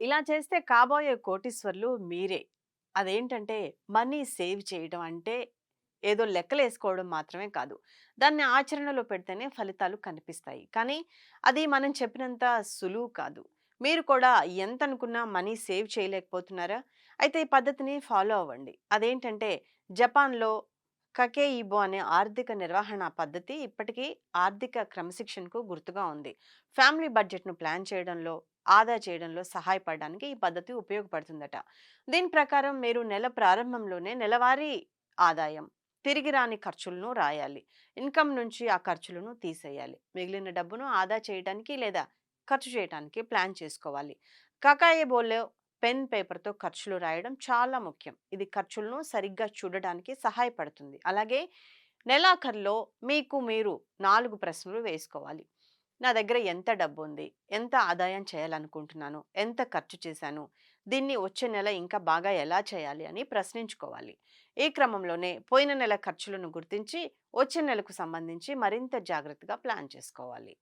ఇలా చేస్తే కాబోయే కోటీశ్వర్లు మీరే. అదేంటంటే మనీ సేవ్ చేయడం అంటే ఏదో లెక్కలేసుకోవడం మాత్రమే కాదు. దాన్ని ఆచరణలో పెడితేనే ఫలితాలు కనిపిస్తాయి. కానీ అది మనం చెప్పినంత సులువు కాదు. మీరు కూడా ఎంతనుకున్నా మనీ సేవ్ చేయలేకపోతున్నారా? అయితే ఈ పద్ధతిని ఫాలో అవ్వండి. అదేంటంటే జపాన్‌లో కకేయిబో అనే ఆర్థిక నిర్వహణ పద్ధతి ఇప్పటికీ ఆర్థిక క్రమశిక్షణకు గుర్తుగా ఉంది. ఫ్యామిలీ బడ్జెట్‌ను ప్లాన్ చేయడంలో, ఆదా చేయడంలో సహాయపడడానికి ఈ పద్ధతి ఉపయోగపడుతుందట. దీని ప్రకారం మీరు నెల ప్రారంభంలోనే నెలవారీ ఆదాయం, తిరిగి రాని ఖర్చులను రాయాలి. ఇన్‌కమ్ నుంచి ఆ ఖర్చులను తీసేయాలి. మిగిలిన డబ్బును ఆదా చేయడానికి లేదా ఖర్చు చేయటానికి ప్లాన్ చేసుకోవాలి. కకాయబోలో పెన్, పేపర్‌తో ఖర్చులు రాయడం చాలా ముఖ్యం. ఇది ఖర్చులను సరిగ్గా చూడడానికి సహాయపడుతుంది. అలాగే నెలాఖరులో మీకు మీరు 4 ప్రశ్నలు వేసుకోవాలి. నా దగ్గర ఎంత డబ్బుంది? ఎంత ఆదాయం చేయాలనుకుంటున్నాను? ఎంత ఖర్చు చేశాను? దీన్ని వచ్చే నెల ఇంకా బాగా ఎలా చేయాలి అని ప్రశ్నించుకోవాలి. ఈ క్రమంలోనే పోయిన నెల ఖర్చులను గుర్తించి వచ్చే నెలకు సంబంధించి మరింత జాగ్రత్తగా ప్లాన్ చేసుకోవాలి.